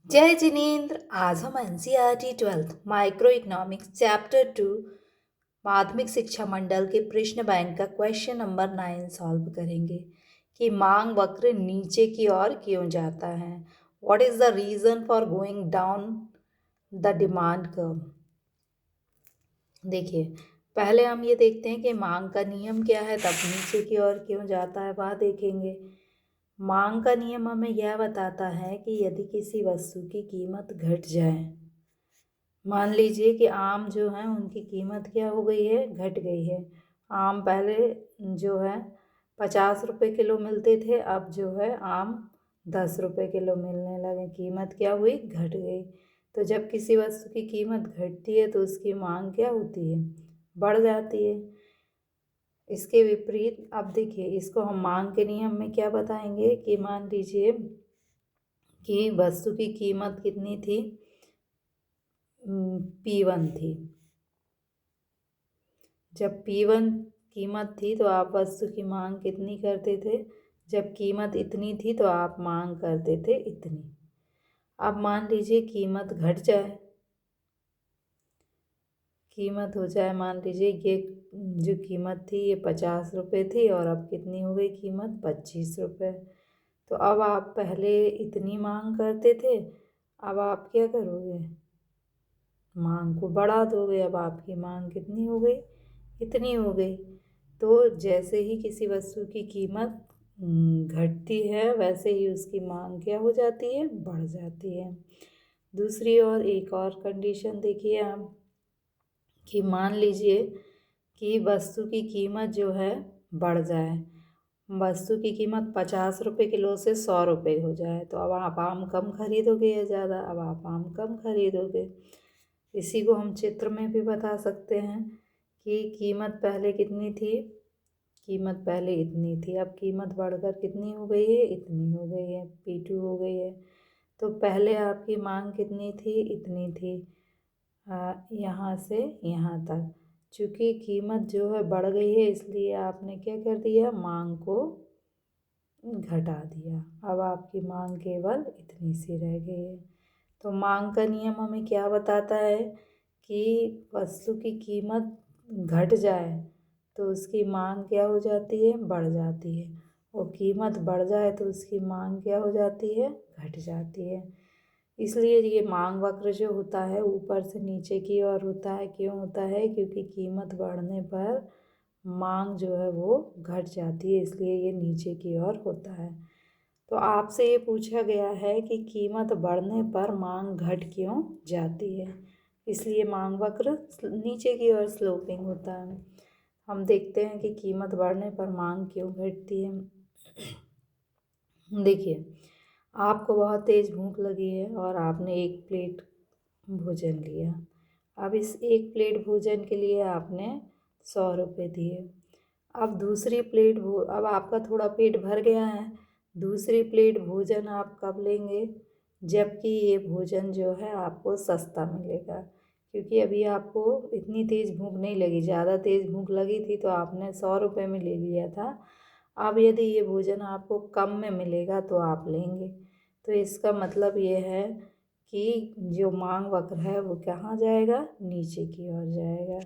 जय जिनेन्द्र। आज हम NCERT twelfth micro economics chapter 2 माध्यमिक शिक्षा मंडल के प्रश्न बैंक का क्वेश्चन नंबर 9 सॉल्व करेंगे कि मांग वक्र नीचे की ओर क्यों जाता है। What is the reason for going down the demand curve. देखिए, पहले हम ये देखते हैं कि मांग का नियम क्या है, तब नीचे की ओर क्यों जाता है वह देखेंगे। मांग का नियम हमें यह बताता है कि यदि किसी वस्तु की कीमत घट जाए, मान लीजिए कि आम जो है उनकी कीमत क्या हो गई है, घट गई है। आम पहले जो है 50 रुपये किलो मिलते थे, अब जो है आम 10 रुपये किलो मिलने लगे। कीमत क्या हुई, घट गई। तो जब किसी वस्तु की कीमत घटती है तो उसकी मांग क्या होती है, बढ़ जाती है। इसके विपरीत अब देखिए, इसको हम मांग के नियम में क्या बताएंगे कि मान लीजिए कि वस्तु की कीमत कितनी थी, P1 थी। जब P1 कीमत थी तो आप वस्तु की मांग कितनी करते थे, जब कीमत इतनी थी तो आप मांग करते थे इतनी। अब मान लीजिए कीमत घट जाए, कीमत हो जाए, मान लीजिए ये जो कीमत थी ये 50 रुपये थी और अब कितनी हो गई कीमत, 25 रुपये। तो अब आप पहले इतनी मांग करते थे, अब आप क्या करोगे, मांग को बढ़ा दोगे। अब आपकी मांग कितनी हो गई, इतनी हो गई। तो जैसे ही किसी वस्तु की कीमत घटती है, वैसे ही उसकी मांग क्या हो जाती है, बढ़ जाती है। दूसरी ओर एक और कंडीशन देखिए आप, कि मान लीजिए कि वस्तु की कीमत जो है बढ़ जाए, वस्तु की कीमत 50 रुपये किलो से 100 रुपये हो जाए, तो अब आप आम कम खरीदोगे या ज़्यादा, अब आप आम कम खरीदोगे। इसी को हम चित्र में भी बता सकते हैं कि कीमत पहले कितनी थी, कीमत पहले इतनी थी, अब कीमत बढ़कर कितनी हो गई है, इतनी हो गई है, P2 हो गई है। तो पहले आपकी मांग कितनी थी, इतनी थी, यहाँ से यहाँ तक। चूँकि कीमत जो है बढ़ गई है, इसलिए आपने क्या कर दिया, मांग को घटा दिया। अब आपकी मांग केवल इतनी सी रह गई है। तो मांग का नियम हमें क्या बताता है कि वस्तु की कीमत घट जाए तो उसकी मांग क्या हो जाती है, बढ़ जाती है, और कीमत बढ़ जाए तो उसकी मांग क्या हो जाती है, घट जाती है। इसलिए ये मांग वक्र जो होता है ऊपर से नीचे की ओर होता है। क्यों होता है, क्योंकि कीमत बढ़ने पर मांग जो है वो घट जाती है, इसलिए ये नीचे की ओर होता है। तो आपसे ये पूछा गया है कि कीमत बढ़ने पर मांग घट क्यों जाती है, इसलिए मांग वक्र नीचे की ओर स्लोपिंग होता है। हम देखते हैं कि कीमत बढ़ने पर मांग क्यों घटती है। देखिए, आपको बहुत तेज़ भूख लगी है और आपने एक प्लेट भोजन लिया। अब इस एक प्लेट भोजन के लिए आपने 100 रुपये दिए। अब दूसरी प्लेट अब आपका थोड़ा पेट भर गया है, दूसरी प्लेट भोजन आप कब लेंगे, जबकि ये भोजन जो है आपको सस्ता मिलेगा। क्योंकि अभी आपको इतनी तेज़ भूख नहीं लगी, ज़्यादा तेज़ भूख लगी थी तो आपने 100 रुपये में ले लिया था। अब यदि ये भोजन आपको कम में मिलेगा तो आप लेंगे। तो इसका मतलब ये है कि जो मांग वक्र है वो कहाँ जाएगा, नीचे की ओर जाएगा।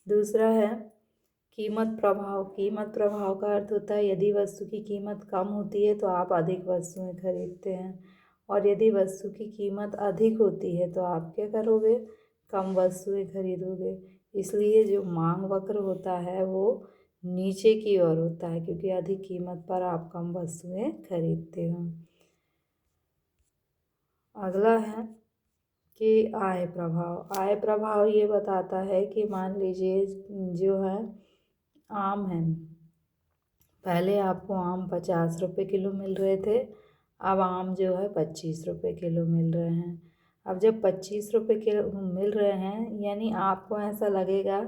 दूसरा है कीमत प्रभाव। कीमत प्रभाव का अर्थ होता है यदि वस्तु की कीमत कम होती है तो आप अधिक वस्तुएं खरीदते हैं, और यदि वस्तु की कीमत अधिक होती है तो आप क्या करोगे, कम वस्तुएं खरीदोगे। इसलिए जो मांग वक्र होता है वो नीचे की ओर होता है, क्योंकि अधिक कीमत पर आप कम वस्तुएं खरीदते हो। अगला है कि आय प्रभाव। आय प्रभाव ये बताता है कि मान लीजिए जो है आम है, पहले आपको आम 50 रुपये किलो मिल रहे थे, अब आम जो है 25 रुपये किलो मिल रहे हैं। अब जब 25 रुपये किलो मिल रहे हैं, यानी आपको ऐसा लगेगा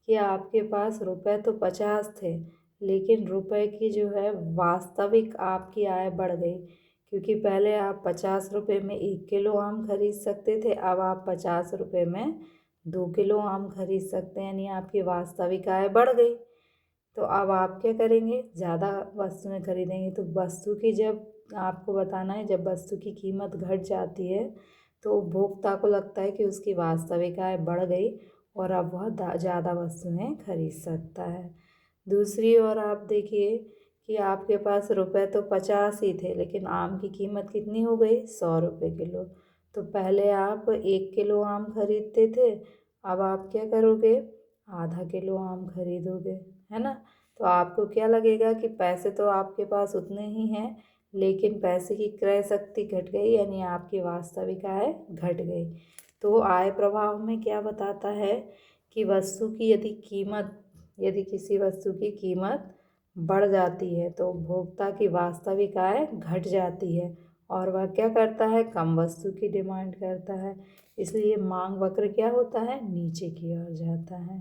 कि आपके पास रुपए तो 50 थे, लेकिन रुपए की जो है वास्तविक आपकी आय बढ़ गई। क्योंकि पहले आप 50 रुपये में 1 किलो आम खरीद सकते थे, अब आप 50 रुपये में 2 किलो आम खरीद सकते हैं, यानी आपकी वास्तविक आय बढ़ गई। तो अब आप क्या करेंगे, ज़्यादा वस्तुएं खरीदेंगे। तो वस्तु की जब आपको बताना है, जब वस्तु की कीमत घट जाती है तो उपभोक्ता को लगता है कि उसकी वास्तविक आय बढ़ गई और अब वह ज़्यादा वस्तुएं खरीद सकता है। दूसरी ओर आप देखिए कि आपके पास रुपए तो 50 ही थे, लेकिन आम की कीमत कितनी हो गई, 100 रुपये किलो। तो पहले आप 1 किलो आम खरीदते थे, अब आप क्या करोगे, आधा किलो आम खरीदोगे, है ना। तो आपको क्या लगेगा कि पैसे तो आपके पास उतने ही हैं, लेकिन पैसे की क्रय शक्ति घट गई, यानी आपकी वास्तविक आय घट गई। तो आय प्रभाव में क्या बताता है कि वस्तु की यदि किसी वस्तु की कीमत बढ़ जाती है तो उपभोक्ता की वास्तविक आय घट जाती है और वह क्या करता है, कम वस्तु की डिमांड करता है। इसलिए मांग वक्र क्या होता है, नीचे की ओर जाता है।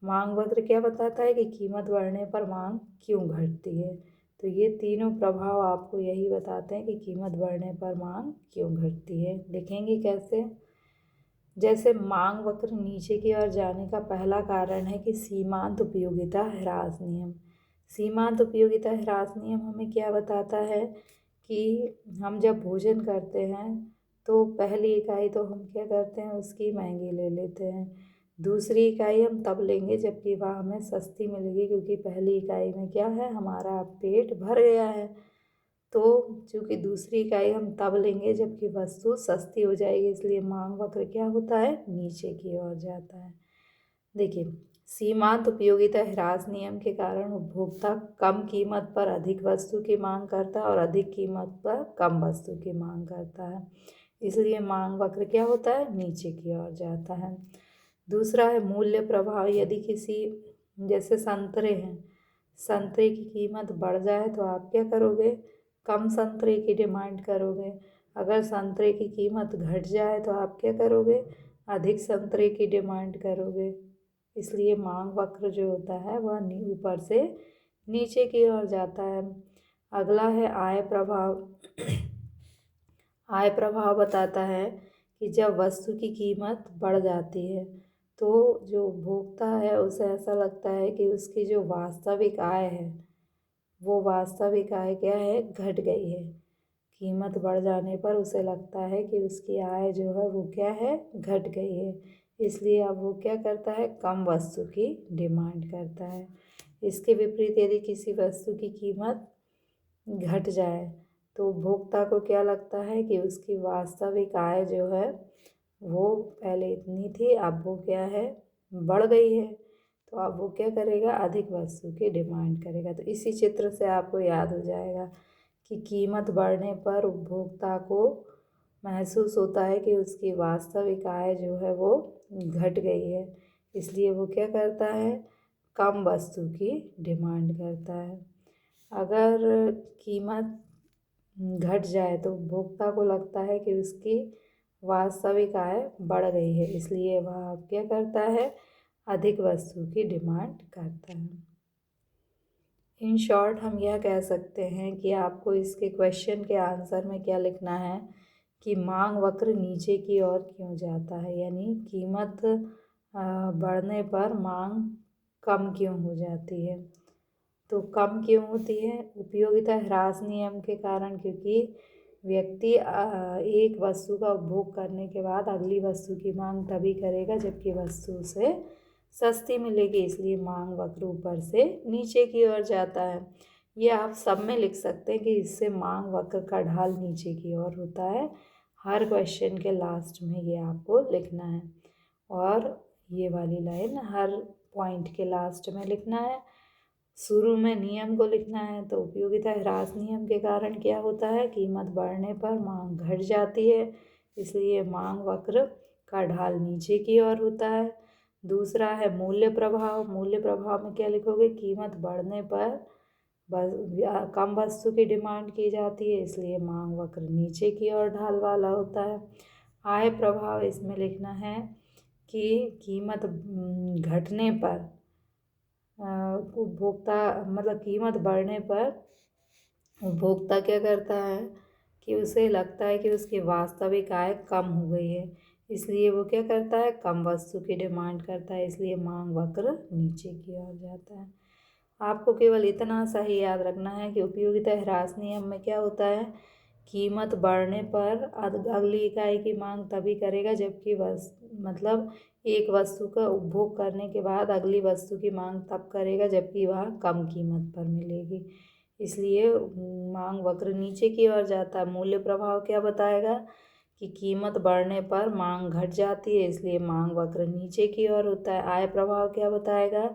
मांग वक्र क्या बताता है कि कीमत बढ़ने पर मांग क्यों घटती है। तो ये तीनों प्रभाव आपको यही बताते हैं कि कीमत बढ़ने पर मांग क्यों घटती है। लिखेंगे कैसे, जैसे मांग वक्र नीचे की ओर जाने का पहला कारण है कि सीमांत उपयोगिता ह्रास नियम। सीमांत उपयोगिता ह्रास नियम हमें क्या बताता है कि हम जब भोजन करते हैं तो पहली इकाई तो हम क्या करते हैं, उसकी महंगी ले लेते हैं। दूसरी इकाई हम तब लेंगे जबकि वह हमें सस्ती मिलेगी, क्योंकि पहली इकाई में क्या है, हमारा पेट भर गया है। तो चूँकि दूसरी इकाई हम तब लेंगे जबकि वस्तु सस्ती हो जाएगी, इसलिए मांग वक्र क्या होता है, नीचे की ओर जाता है। देखिए, सीमांत उपयोगिता ह्रास नियम के कारण उपभोक्ता कम कीमत पर अधिक वस्तु की मांग करता है और अधिक कीमत पर कम वस्तु की मांग करता है, इसलिए मांग वक्र क्या होता है, नीचे की ओर जाता है। दूसरा है मूल्य प्रभाव। यदि किसी, जैसे संतरे हैं, संतरे की कीमत बढ़ जाए तो आप क्या करोगे, कम संतरे की डिमांड करोगे। अगर संतरे की कीमत घट जाए तो आप क्या करोगे, अधिक संतरे की डिमांड करोगे। इसलिए मांग वक्र जो होता है वह ऊपर से नीचे की ओर जाता है। अगला है आय प्रभाव। आय प्रभाव बताता है कि जब वस्तु की कीमत बढ़ जाती है तो जो उपभोक्ता है उसे ऐसा लगता है कि उसकी जो वास्तविक आय है, वो वास्तविक आय क्या है, घट गई है। कीमत बढ़ जाने पर उसे लगता है कि उसकी आय जो है वो क्या है, घट गई है, इसलिए अब वो क्या करता है, कम वस्तु की डिमांड करता है। इसके विपरीत यदि किसी वस्तु की कीमत घट जाए तो उपभोक्ता को क्या लगता है कि उसकी वास्तविक आय जो है वो पहले इतनी थी, अब वो क्या है, बढ़ गई है। तो अब वो क्या करेगा, अधिक वस्तु की डिमांड करेगा। तो इसी चित्र से आपको याद हो जाएगा कि कीमत बढ़ने पर उपभोक्ता को महसूस होता है कि उसकी वास्तविक आय जो है वो घट गई है, इसलिए वो क्या करता है, कम वस्तु की डिमांड करता है। अगर कीमत घट जाए तो उपभोक्ता को लगता है कि उसकी वास्तविक आय बढ़ गई है, इसलिए वह अब क्या करता है, अधिक वस्तु की डिमांड करता है। इन शॉर्ट हम यह कह सकते हैं कि आपको इसके क्वेश्चन के आंसर में क्या लिखना है कि मांग वक्र नीचे की ओर क्यों जाता है, यानी कीमत बढ़ने पर मांग कम क्यों हो जाती है। तो कम क्यों होती है, उपयोगिता ह्रास नियम के कारण, क्योंकि व्यक्ति एक वस्तु का उपभोग करने के बाद अगली वस्तु की मांग तभी करेगा जबकि वस्तु उसे सस्ती मिलेगी, इसलिए मांग वक्र ऊपर से नीचे की ओर जाता है। ये आप सब में लिख सकते हैं कि इससे मांग वक्र का ढाल नीचे की ओर होता है। हर क्वेश्चन के लास्ट में ये आपको लिखना है और ये वाली लाइन हर पॉइंट के लास्ट में लिखना है। शुरू में नियम को लिखना है। तो उपयोगिता ह्रास नियम के कारण क्या होता है, कीमत बढ़ने पर मांग घट जाती है, इसलिए मांग वक्र का ढाल नीचे की ओर होता है। दूसरा है मूल्य प्रभाव। मूल्य प्रभाव में क्या लिखोगे, कीमत बढ़ने पर कम वस्तु की डिमांड की जाती है, इसलिए मांग वक्र नीचे की ओर ढाल वाला होता है। आय प्रभाव, इसमें लिखना है कि कीमत घटने पर उपभोक्ता, मतलब कीमत बढ़ने पर उपभोक्ता क्या करता है कि उसे लगता है कि उसकी वास्तविक आय कम हो गई है, इसलिए वो क्या करता है, कम वस्तु की डिमांड करता है, इसलिए मांग वक्र नीचे की ओर जाता है। आपको केवल इतना सा ही याद रखना है कि उपयोगिता ह्रास नियम में क्या होता है, कीमत बढ़ने पर अगली इकाई की मांग तभी करेगा जबकि मतलब एक वस्तु का उपभोग करने के बाद अगली वस्तु की मांग तब करेगा जबकि वह कम कीमत पर मिलेगी। इसलिए मांग वक्र नीचे की ओर जाता है। मूल्य प्रभाव क्या बताएगा कि कीमत बढ़ने पर मांग घट जाती है, इसलिए मांग वक्र नीचे की ओर होता है। आय प्रभाव क्या बताएगा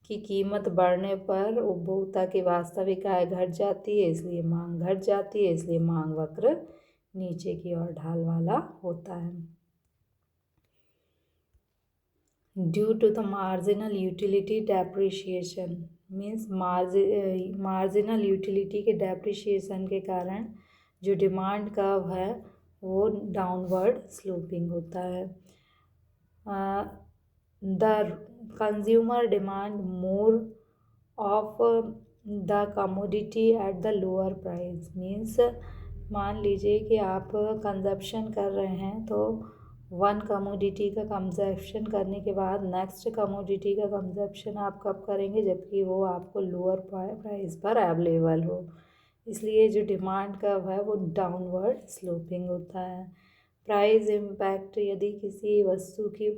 कि कीमत बढ़ने पर उपभोक्ता की वास्तविक आय घट जाती है, इसलिए मांग घट जाती है, इसलिए मांग वक्र नीचे की ओर ढाल वाला होता है। Due to the marginal utility depreciation means marginal utility के डेप्रिशिएशन के कारण जो डिमांड कर्व है वो डाउनवर्ड स्लोपिंग होता है। The consumer demand more of the commodity at the lower price means मान लीजिए कि आप कंजप्शन कर रहे हैं तो वन कमोडिटी का कंजप्शन करने के बाद नेक्स्ट कमोडिटी का कंजप्शन आप कब करेंगे जबकि वो आपको लोअर प्राइस पर अवेलेबल हो। इसलिए जो डिमांड कर्व है वो डाउनवर्ड स्लोपिंग होता है। प्राइस इम्पैक्ट, यदि किसी वस्तु की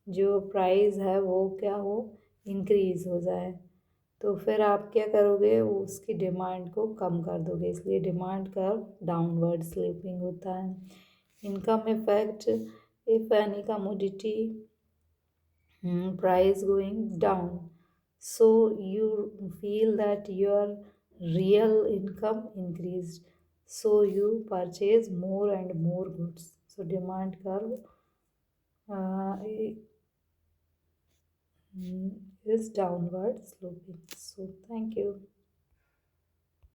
जो प्राइस है वो क्या हो, इंक्रीज हो जाए तो फिर आप क्या करोगे, उसकी डिमांड को कम कर दोगे, इसलिए डिमांड कर्व डाउनवर्ड स्लोपिंग होता है। Income effect, if any commodity price going down, so you feel that your real income increased, so you purchase more and more goods. So demand curve is downward sloping. So thank you.